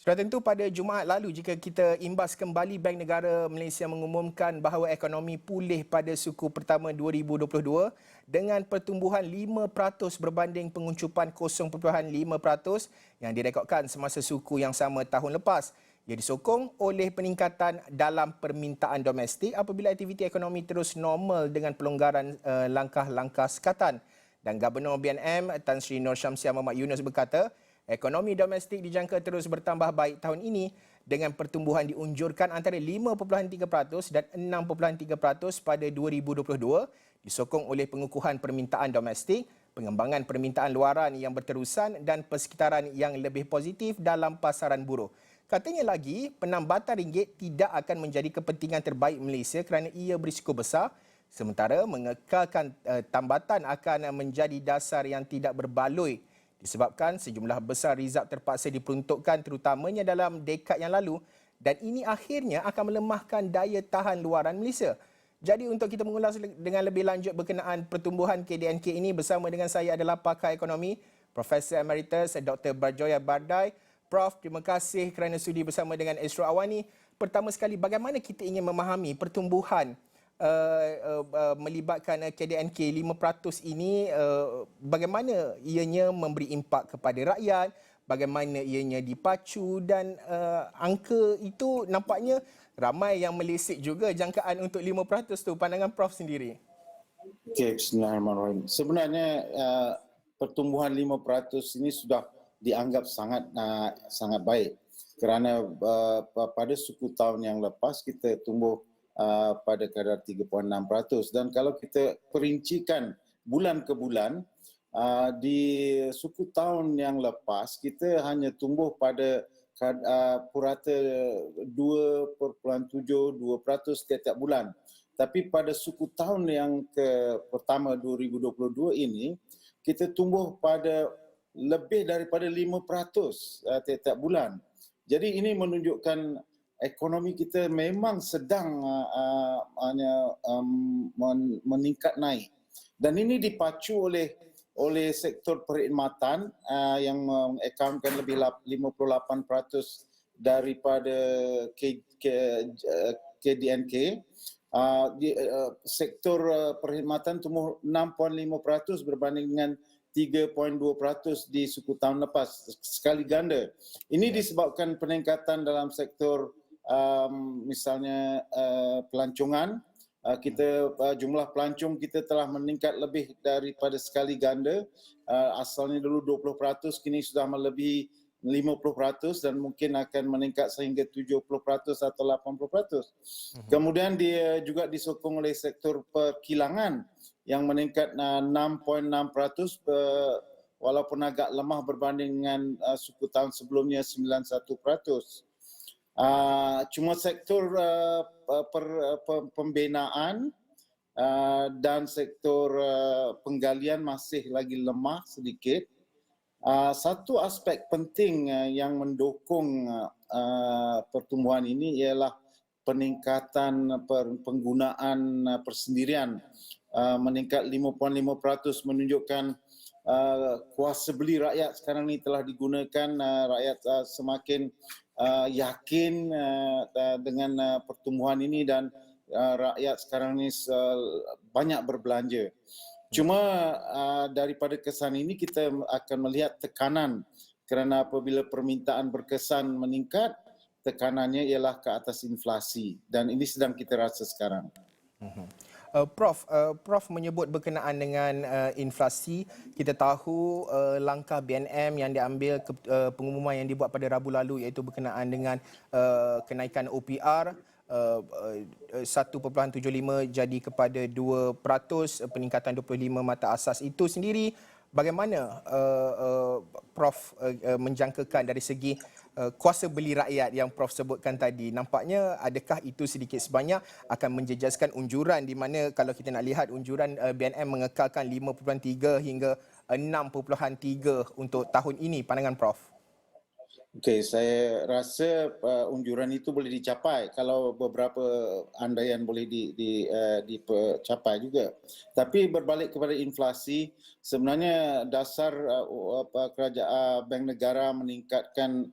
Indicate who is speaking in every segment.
Speaker 1: Sudah tentu pada Jumaat lalu jika kita imbas kembali Bank Negara Malaysia mengumumkan bahawa ekonomi pulih pada suku pertama 2022 dengan pertumbuhan 5% berbanding penguncupan 0.5% yang direkodkan semasa suku yang sama tahun lepas. Ia disokong oleh peningkatan dalam permintaan domestik apabila aktiviti ekonomi terus normal dengan pelonggaran langkah-langkah sekatan. Dan Gubernur BNM Tan Sri Nur Syamsiah Mahmad Yunus berkata, ekonomi domestik dijangka terus bertambah baik tahun ini dengan pertumbuhan diunjurkan antara 5.3% dan 6.3% pada 2022 disokong oleh pengukuhan permintaan domestik, pengembangan permintaan luaran yang berterusan dan persekitaran yang lebih positif dalam pasaran buruh. Katanya lagi, penambatan ringgit tidak akan menjadi kepentingan terbaik Malaysia kerana ia berisiko besar sementara mengekalkan tambatan akan menjadi dasar yang tidak berbaloi disebabkan sejumlah besar rizab terpaksa diperuntukkan terutamanya dalam dekad yang lalu dan ini akhirnya akan melemahkan daya tahan luaran Malaysia. Jadi untuk kita mengulas dengan lebih lanjut berkenaan pertumbuhan KDNK ini bersama dengan saya adalah pakar ekonomi Profesor Emeritus Dr. Barjoya Bardai. Prof, terima kasih kerana sudi bersama dengan Astro Awani. Pertama sekali, bagaimana kita ingin memahami pertumbuhan melibatkan KDNK 5% ini, bagaimana ianya memberi impak kepada rakyat, bagaimana ianya dipacu dan angka itu nampaknya ramai yang melisik juga jangkaan untuk 5% tu. Pandangan Prof sendiri.
Speaker 2: Okey, bismillahirrahmanirrahim. Sebenarnya pertumbuhan 5% ini sudah dianggap sangat baik kerana pada suku tahun yang lepas kita tumbuh pada kadar 3.6% dan kalau kita perincikan bulan ke bulan di suku tahun yang lepas kita hanya tumbuh pada purata 2.7-2% setiap bulan. Tapi pada suku tahun yang pertama 2022 ini kita tumbuh pada lebih daripada 5% tiap-tiap bulan. Jadi ini menunjukkan ekonomi kita memang sedang meningkat naik. Dan ini dipacu oleh sektor perkhidmatan yang mengakankan lebih 58% daripada KDNK. Sektor perkhidmatan tumbuh 6.5% berbanding dengan 3.2% di suku tahun lepas, sekali ganda. Ini disebabkan peningkatan dalam sektor misalnya pelancongan. Jumlah pelancong kita telah meningkat lebih daripada sekali ganda. Asalnya dulu 20%, kini sudah melebihi 50% dan mungkin akan meningkat sehingga 70% atau 80%. Kemudian dia juga disokong oleh sektor perkilangan yang meningkat 6.6% walaupun agak lemah berbanding dengan suku tahun sebelumnya 91%. Cuma sektor pembinaan dan sektor penggalian masih lagi lemah sedikit. Satu aspek penting yang mendukung pertumbuhan ini ialah peningkatan penggunaan persendirian. Meningkat 5.5% menunjukkan kuasa beli rakyat sekarang ini telah digunakan. Rakyat semakin yakin dengan pertumbuhan ini dan rakyat sekarang ini banyak berbelanja. Cuma daripada kesan ini kita akan melihat tekanan kerana apabila permintaan berkesan meningkat, tekanannya ialah ke atas inflasi dan ini sedang kita rasa sekarang.
Speaker 1: Prof menyebut berkenaan dengan inflasi. Kita tahu langkah BNM yang diambil pengumuman yang dibuat pada Rabu lalu iaitu berkenaan dengan kenaikan OPR 1.75 jadi kepada 2%, peningkatan 25 mata asas itu sendiri. Bagaimana Prof menjangkakan dari segi kuasa beli rakyat yang Prof sebutkan tadi? Nampaknya adakah itu sedikit sebanyak akan menjejaskan unjuran di mana kalau kita nak lihat unjuran BNM mengekalkan 5.3 hingga 6.3 untuk tahun ini. Pandangan Prof?
Speaker 2: Okey, saya rasa unjuran itu boleh dicapai kalau beberapa andaian boleh dicapai juga. Tapi berbalik kepada inflasi, sebenarnya dasar kerajaan Bank Negara meningkatkan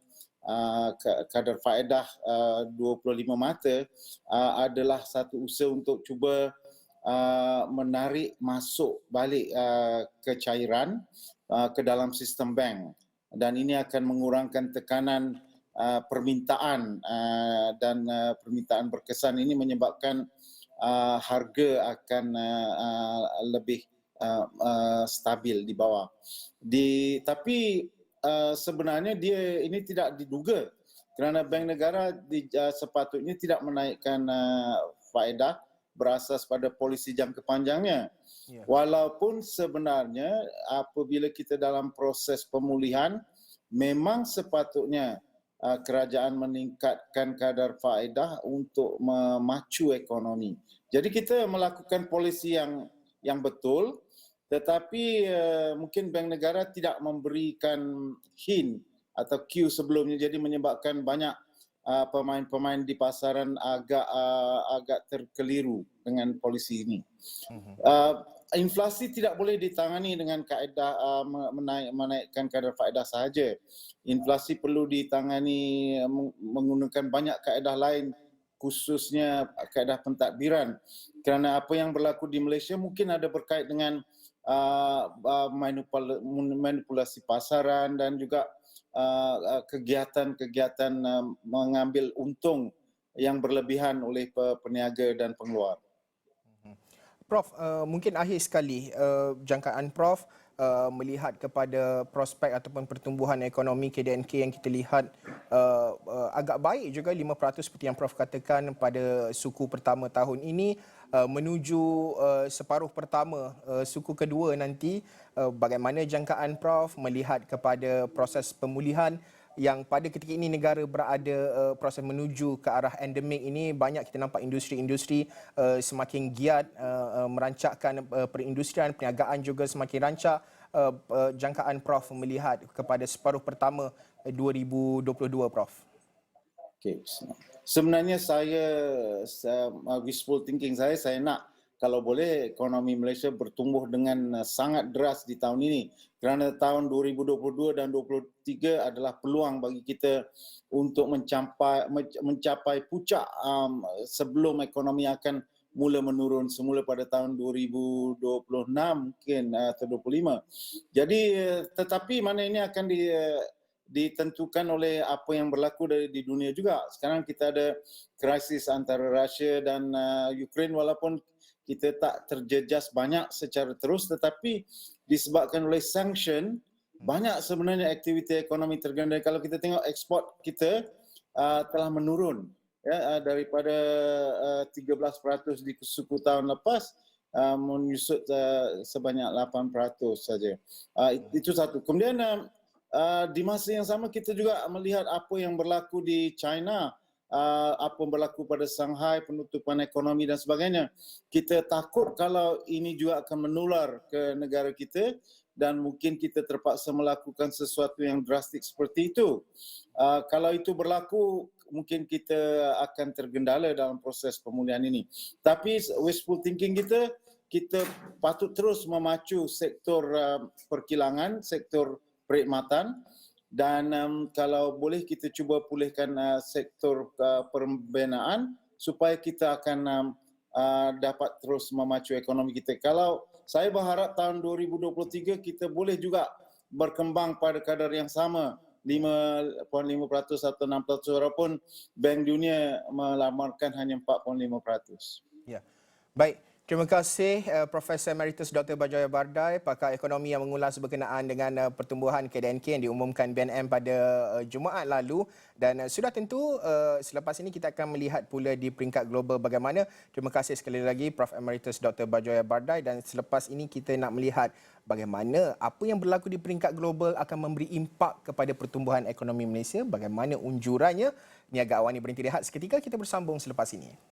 Speaker 2: kadar faedah 25 mata adalah satu usaha untuk cuba menarik masuk balik kecairan ke dalam sistem bank, dan ini akan mengurangkan tekanan permintaan dan permintaan berkesan ini menyebabkan harga akan lebih stabil di bawah. Tapi sebenarnya dia ini tidak diduga kerana Bank Negara sepatutnya tidak menaikkan faedah berasas pada polisi jangka panjangnya.
Speaker 1: Ya.
Speaker 2: Walaupun sebenarnya apabila kita dalam proses pemulihan, memang sepatutnya kerajaan meningkatkan kadar faedah untuk memacu ekonomi. Jadi kita melakukan polisi yang betul, tetapi mungkin Bank Negara tidak memberikan hint atau cue sebelumnya, jadi menyebabkan banyak pemain-pemain di pasaran agak terkeliru dengan polisi ini. Inflasi tidak boleh ditangani dengan kaedah menaikkan kadar faedah sahaja. Inflasi perlu ditangani menggunakan banyak kaedah lain, khususnya kaedah pentadbiran. Kerana apa yang berlaku di Malaysia mungkin ada berkait dengan manipulasi pasaran dan juga kegiatan-kegiatan mengambil untung yang berlebihan oleh peniaga dan pengeluar.
Speaker 1: Prof, mungkin akhir sekali jangkaan Prof melihat kepada prospek ataupun pertumbuhan ekonomi KDNK yang kita lihat agak baik juga 5% seperti yang Prof katakan pada suku pertama tahun ini menuju separuh pertama suku kedua nanti. Bagaimana jangkaan Prof melihat kepada proses pemulihan yang pada ketika ini negara berada proses menuju ke arah endemik ini? Banyak kita nampak industri-industri semakin giat merancakkan perindustrian, perniagaan juga semakin rancak. Jangkaan Prof melihat kepada separuh pertama 2022, Prof.
Speaker 2: Okay. Sebenarnya saya wishful thinking saya nak kalau boleh ekonomi Malaysia bertumbuh dengan sangat deras di tahun ini, kerana tahun 2022 dan 2023 adalah peluang bagi kita untuk mencapai puncak sebelum ekonomi akan mula menurun semula pada tahun 2026 mungkin atau 25. Jadi tetapi mana ini akan ditentukan oleh apa yang berlaku di dunia juga. Sekarang kita ada krisis antara Rusia dan Ukraine, walaupun kita tak terjejas banyak secara terus, tetapi disebabkan oleh sanction, banyak sebenarnya aktiviti ekonomi terganda. Kalau kita tengok ekspor kita telah menurun daripada 13% di suku tahun lepas menyusut sebanyak 8% saja. Itu satu. Kemudian di masa yang sama kita juga melihat apa yang berlaku di China, apa yang berlaku pada Shanghai, penutupan ekonomi dan sebagainya. Kita takut kalau ini juga akan menular ke negara kita dan mungkin kita terpaksa melakukan sesuatu yang drastik seperti itu. Kalau itu berlaku, mungkin kita akan tergendala dalam proses pemulihan ini. Tapi wishful thinking kita patut terus memacu sektor perkilangan, sektor perkhidmatan, dan kalau boleh kita cuba pulihkan sektor pembinaan supaya kita akan dapat terus memacu ekonomi kita. Kalau saya berharap tahun 2023 kita boleh juga berkembang pada kadar yang sama, 5.5% atau 6%, walaupun Bank Dunia melamarkan hanya 4.5%.
Speaker 1: Ya. Baik. Terima kasih Profesor Emeritus Dr. Bajoya Bardai, pakar ekonomi yang mengulas berkenaan dengan pertumbuhan KDNK yang diumumkan BNM pada Jumaat lalu. Dan sudah tentu selepas ini kita akan melihat pula di peringkat global bagaimana. Terima kasih sekali lagi Prof. Emeritus Dr. Bajoya Bardai, dan selepas ini kita nak melihat bagaimana apa yang berlaku di peringkat global akan memberi impak kepada pertumbuhan ekonomi Malaysia, bagaimana unjurannya. Niaga Awani berhenti rehat seketika, kita bersambung selepas ini.